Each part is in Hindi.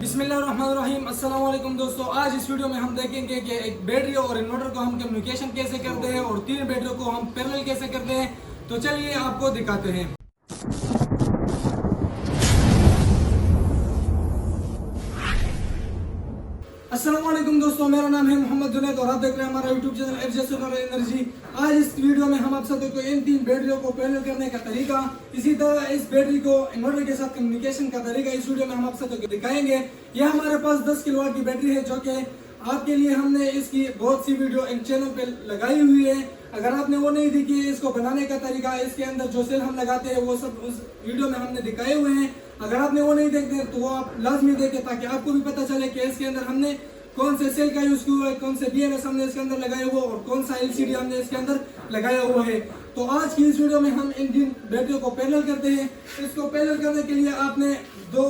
बिस्मिल्लाहिर्रहमानिर्रहीम। अस्सलाम वालेकुम दोस्तों, आज इस वीडियो में हम देखेंगे कि एक बैटरी और इन्वर्टर को हम कम्युनिकेशन कैसे करते हैं और तीन बैटरियों को हम पैरेलल कैसे करते हैं। तो चलिए आपको दिखाते हैं। अस्सलाम वालेकुम दोस्तों, मेरा नाम है मोहम्मद जुनैद और आप देख रहे हैं हमारा YouTube channel F J solar energy. आज इस वीडियो में हम आप सबको को इन तीन बैटरियों को पैरेलल करने का तरीका, इसी तरह इस बैटरी को इन्वर्टर के साथ कम्युनिकेशन का तरीका इस वीडियो में हम आप सबको दिखाएंगे। यह हमारे पास 10 किलोवाट की बैटरी है जो कि आपके लिए हमने इसकी बहुत सी वीडियो इन चैनल पे लगाई हुई है। अगर आपने वो नहीं देखी है, इसको बनाने का तरीका, इसके अंदर जो सेल हम लगाते हैं वो सब उस वीडियो में हमने दिखाए हुए हैं। अगर आपने वो नहीं देखते तो वो आप लाजमी देखें ताकि आपको भी पता चले कि इसके अंदर हमने कौन से सेल का यूज किया है, कौन से BMS हमने इसके अंदर लगाया हुआ और कौन सा LCD हमने इसके अंदर लगाया हुआ है। तो आज की इस वीडियो में हम इन तीन बैटरियों को पैरेलल करते हैं। इसको पैरेलल करने के लिए आपने दो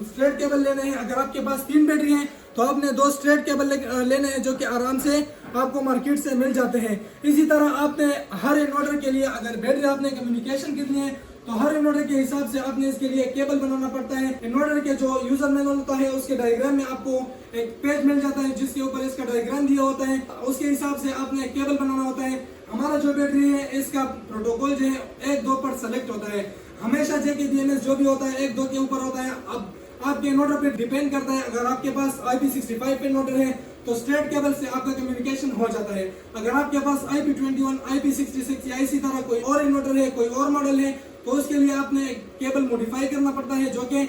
स्ट्रेट केबल लेने हैं। अगर आपके पास तीन बैटरी हैं तो आपने दो स्ट्रेट केबल लेने हैं जो कि आराम से आपको मार्केट से मिल जाते हैं। इसी तरह आपने हर इन्वर्टर के लिए अगर बैटरी आपने कम्युनिकेशन करनी है तो हर इन्वर्टर के हिसाब से आपने इसके लिए केबल बनाना पड़ता है। इन्वर्टर के जो यूजर मैनुअल होता है उसके डायग्राम में आपको एक पेज मिल जाता है जिसके ऊपर इसका डायग्राम दिया होता है। उसके हिसाब से आपने केबल बनाना होता है। हमारा जो बैटरी है इसका प्रोटोकॉल जो है 1-2 पर सेलेक्ट होता है। हमेशा JK BMS जो भी होता है 1-2 के ऊपर होता है। अब आपके इन्वर्टर पे डिपेंड करता है। अगर आपके पास IP65 इन्वर्टर है तो स्ट्रेट केबल से आपका कम्युनिकेशन हो जाता है। अगर आपके पास IP21, IP66 या इसी तरह कोई और इन्वर्टर है, कोई और मॉडल है तो उसके लिए आपने केबल मॉडिफाई करना पड़ता है जो कि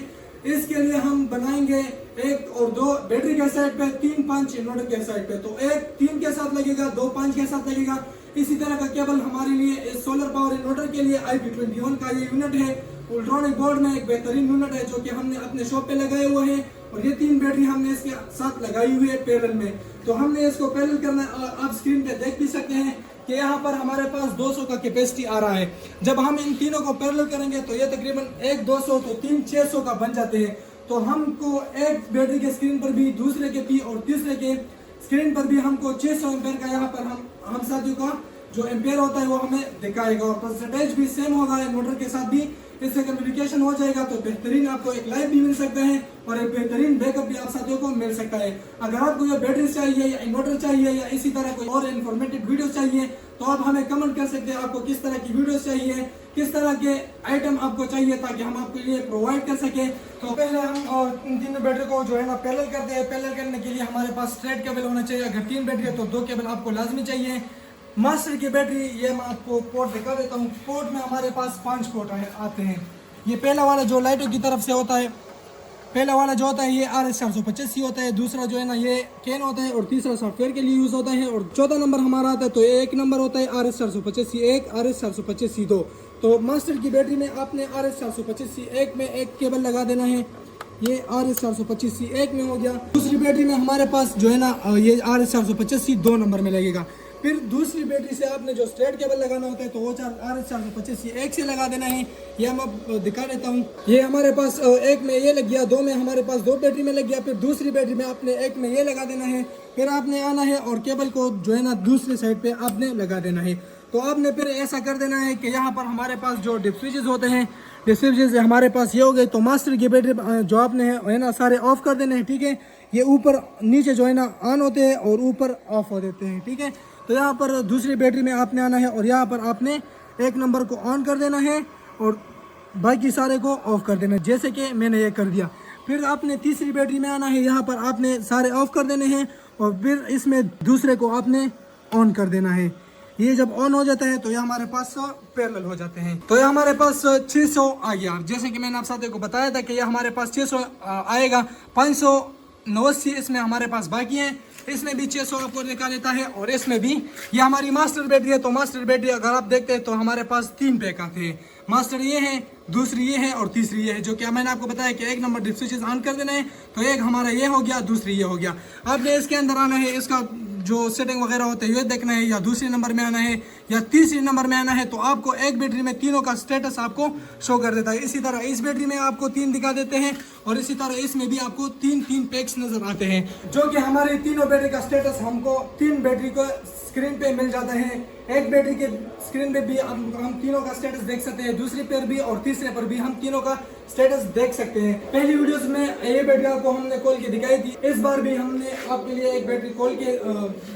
इसके लिए हम बनाएंगे 1 और 2 बैटरी के साइड पे, 3-5 इन्वर्टर के साइड पे। तो 1 3 के साथ लगेगा, 2 5 के साथ लगेगा। इसी तरह का केबल हमारे लिए इस सोलर पावर इन्वर्टर के लिए IP21 का ये यूनिट है। उल्ट्रॉनिक बोर्ड में एक बेहतरीन यूनिट है जो कि हमने अपने शॉप पे लगाए हुए हैं और ये तीन बैटरी हमने इसके साथ लगाई हुई है पैरेलल में। तो हमने इसको पैरेलल करना, आप स्क्रीन पे देख भी सकते हैं कि यहाँ पर हमारे पास 200 का कैपेसिटी आ रहा है। जब हम इन तीनों को पैरेलल करेंगे तो ये तकरीबन 1 200 तो 3 600 का बन जाते हैं। तो हमको एक बैटरी के स्क्रीन पर भी, दूसरे के P और तीसरे के स्क्रीन पर भी हमको 600 एम्पेयर का यहाँ पर हम साथियों का जो एम्पेयर होता है वो हमें दिखाएगा और परसेंटेज भी सेम होगा इन्वर्टर के साथ भी। इससे कम्युनिकेशन हो जाएगा तो बेहतरीन आपको एक लाइव भी मिल सकता है और एक बेहतरीन बैकअप भी आप साथियों को मिल सकता है। अगर आपको ये बैटरी चाहिए या इन्वर्टर चाहिए या इसी तरह कोई और इन्फॉर्मेटिव वीडियो चाहिए तो आप हमें कमेंट कर सकते हैं आपको किस तरह की वीडियोस चाहिए, किस तरह के आइटम आपको चाहिए ताकि हम आपके लिए प्रोवाइड कर सके। तो पहले हम इन तीनों बैटरी को जो है ना पैरेलल करते हैं। पैरेलल करने के लिए हमारे पास स्ट्रेट केबल होना चाहिए। अगर 3 बैटरी है तो 2 केबल आपको लाजमी चाहिए। मास्टर की बैटरी, ये मैं आपको पोर्ट दिखा देता हूँ। पोर्ट में हमारे पास 5 पोर्ट आते हैं। ये पहला वाला जो लाइटों की तरफ से होता है, पहला वाला जो होता है ये RS485 होता है। दूसरा जो है ना ये कैन होता है और तीसरा सॉफ्टवेयर के लिए यूज होता है। और चौथा नंबर हमारा आता है तो एक नंबर होता है RS485 1, RS485 2। तो मास्टर की बैटरी में आपने RS485 1 में एक केबल लगा देना है। ये RS485 1 में हो गया। दूसरी बैटरी में हमारे पास जो है ना ये RS485 2 नंबर में लगेगा। फिर दूसरी बैटरी से आपने जो स्ट्रेट केबल लगाना होता है तो वो RS485 1 से लगा देना है। ये हम अब दिखा देता हूँ। ये हमारे पास एक में ये लग गया, 2 में हमारे पास 2 बैटरी में लग गया। फिर दूसरी बैटरी में आपने एक में ये लगा देना है। फिर आपने आना है और केबल को जो है ना दूसरी साइड पे आपने लगा देना है। तो आपने फिर ऐसा कर देना है कि यहाँ पर हमारे पास जो डिप स्विचेस होते हैं, डिप स्विचेस हमारे पास ये हो गए। तो मास्टर की बैटरी जो आपने है ना सारे ऑफ कर देने हैं, ठीक है। ये ऊपर नीचे जो है ना ऑन होते हैं और ऊपर ऑफ हो देते हैं, ठीक है। तो यहाँ पर दूसरी बैटरी में आपने आना है और यहाँ पर आपने एक नंबर को ऑन कर देना है और बाकी सारे को ऑफ कर देना है, जैसे कि मैंने ये कर दिया। फिर आपने तीसरी बैटरी में आना है, यहाँ पर आपने सारे ऑफ कर देने हैं और फिर इसमें दूसरे को आपने ऑन कर देना है। ये जब ऑन हो जाता है तो ये हमारे पास पैरेलल हो जाते हैं। तो ये हमारे पास 600 आ गया। जैसे कि मैंने आप साथियों को बताया था कि ये हमारे पास 600 आएगा। 589 इसमें हमारे पास बाकी हैं। इसमें भी 600 आपको दिखा देता है और इसमें भी। ये हमारी मास्टर बैटरी है। तो मास्टर बैटरी अगर आप देखते हैं तो हमारे पास 3 पैक आते हैं। मास्टर ये है, दूसरी ये है और तीसरी ये है, जो कि मैंने आपको बताया कि एक नंबर डिप स्विचेस ऑन कर देना है। तो एक हमारा ये हो गया, दूसरी ये हो गया। आपने इसके अंदर आना है, इसका जो सेटिंग वगैरह होता है ये देखना है, या दूसरे नंबर में आना है या तीसरे नंबर में आना है तो आपको एक बैटरी में तीनों का स्टेटस आपको शो कर देता है। इसी तरह इस बैटरी में आपको 3 दिखा देते हैं और इसी तरह इसमें भी आपको 3 पैक्स नजर आते हैं, जो कि हमारे तीनों बैटरी का स्टेटस हमको 3 बैटरी को स्क्रीन पे मिल जाता है। एक बैटरी के स्क्रीन पे भी हम तीनों का स्टेटस देख सकते हैं, दूसरे पर भी और तीसरे पर भी हम तीनों का स्टेटस देख सकते हैं। पहली वीडियोस में ये बैटरी आपको हमने खोल के दिखाई थी, इस बार भी हमने आपके लिए एक बैटरी खोल के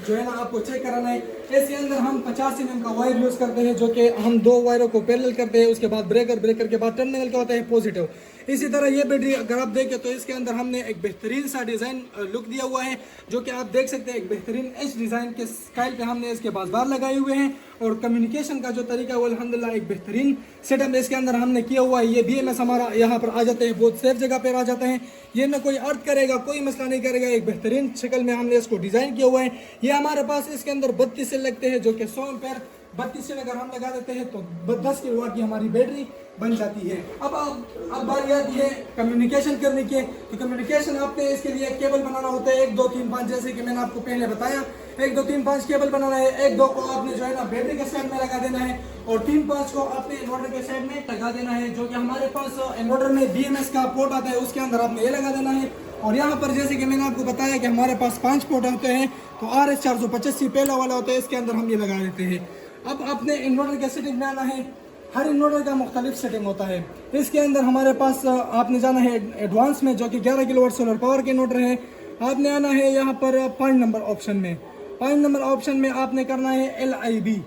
जो है ना आपको चेक कराना है। इसके अंदर हम 50 mm का वायर यूज करते हैं, जो कि हम 2 वायरों को पैरेलल करते हैं, उसके बाद ब्रेकर के बाद टर्मिनल का होता है पॉजिटिव। इसी तरह ये बैटरी अगर आप देखें तो इसके अंदर हमने एक बेहतरीन सा डिज़ाइन लुक दिया हुआ है, जो कि आप देख सकते हैं एक बेहतरीन इस डिज़ाइन के स्टाइल पे हमने इसके पास बार लगाए हुए हैं और कम्युनिकेशन का जो तरीका है वो अल्हम्दुलिल्लाह एक बेहतरीन सेटअप इसके अंदर हमने किया हुआ है। ये BMS हमारा यहाँ पर आ जाते हैं, बहुत सेफ जगह पर आ जाते हैं, ये ना कोई अर्थ करेगा, कोई मसला नहीं करेगा, एक बेहतरीन शक्ल में हमने इसको डिज़ाइन किया हुआ है। ये हमारे पास इसके अंदर 32 सेल लगते हैं, जो कि 100 एम्पीयर 32 सेल अगर हम लगा देते हैं तो 10 किलोवाट की हमारी बैटरी बन जाती है। अब बारी आती है कम्युनिकेशन करने की, तो कम्युनिकेशन आपने इसके लिए केबल बनाना होता है 1 2 3 5, जैसे कि मैंने आपको पहले बताया 1 2 3 5 केबल बनाना है। 1 2 को आपने जो है ना बैटरी के साइड में लगा देना है और 3 5 को आपने इन्वर्टर के साइड में लगा देना है, जो कि हमारे पास इन्वर्टर में BMS का पोर्ट आता है, उसके अंदर आपने ये लगा देना है। और यहाँ पर जैसे कि मैंने आपको बताया कि हमारे पास 5 पोर्ट होते हैं, तो RS 485 पहला वाला होता है, इसके अंदर हम ये लगा देते हैं। अब अपने इन्वर्टर के सेटिंग में आना है, हर इन्वर्टर का मुख्तलिफ सेटिंग होता है। इसके अंदर हमारे पास आपने जाना है एडवांस में, जो कि 11 किलोवाट सोलर पावर के इन्वर्टर है। आपने आना है यहाँ पर 5 नंबर ऑप्शन में, 5 नंबर ऑप्शन में आपने करना है LIB।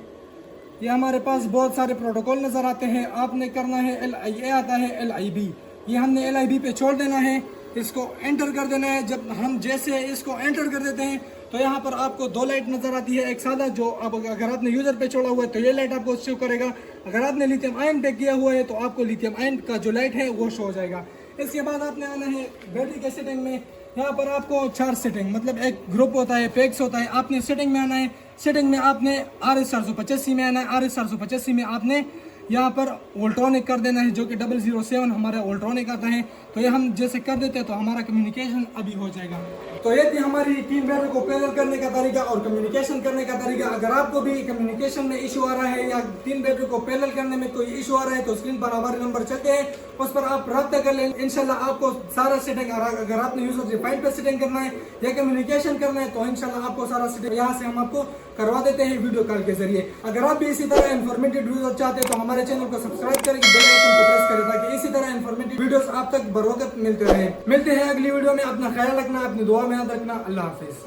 ये हमारे पास बहुत सारे प्रोटोकॉल नज़र आते हैं, आपने करना है ये आता है LIB, ये हमने LIB पे छोड़ देना है, इसको एंटर कर देना है। जब हम जैसे इसको एंटर कर देते हैं तो यहाँ पर आपको 2 लाइट नजर आती है, एक सादा जो अब अगर आपने यूजर पे छोड़ा हुआ है तो ये लाइट आपको शो करेगा, अगर आपने लिथियम आयन पे किया हुआ है तो आपको लिथियम आयन का जो लाइट है वो शो हो जाएगा। इसके बाद आपने आना है बैटरी के सेटिंग में, यहाँ पर आपको 4 सेटिंग मतलब एक ग्रुप होता है, पैक्स होता है, आपने सेटिंग में आना है। सेटिंग में आपने RS 485 में आना है, RS 485 में आपने यहाँ पर वोल्ट्रॉनिक कर देना है, जो कि 007 हमारा वोल्ट्रॉनिक आता है। तो ये हम जैसे कर देते हैं तो हमारा कम्युनिकेशन अभी हो जाएगा। तो ये थी हमारी 3 बैटरी को पैरेलल करने का तरीका और कम्युनिकेशन करने का तरीका। अगर आपको भी कम्युनिकेशन में इशू आ रहा है या 3 बैटरी को पैरेलल करने में कोई इशू आ रहा है तो स्क्रीन पर हमारे नंबर चलते हैं, उस पर आप रब्ता कर लें। इंशाल्लाह आपको सारा सेटिंग, अगर आपने यूजर डिफाइन पर सेटिंग करना है या कम्युनिकेशन करना है तो इंशाल्लाह आपको सारा सेटिंग यहाँ से हम आपको करवा देते हैं वीडियो कॉल के जरिए। अगर आप भी इसी तरह इन्फॉर्मेटिव वीडियो चाहते हैं तो हमारे चैनल को सब्सक्राइब करके बेल आइकन को प्रेस करें, ताकि इसी तरह इन्फॉर्मेटिव वीडियोस आप तक बर वक्त मिलते रहे। मिलते हैं अगली वीडियो में, अपना ख्याल रखना, अपनी दुआ में याद रखना। अल्लाह हाफिज।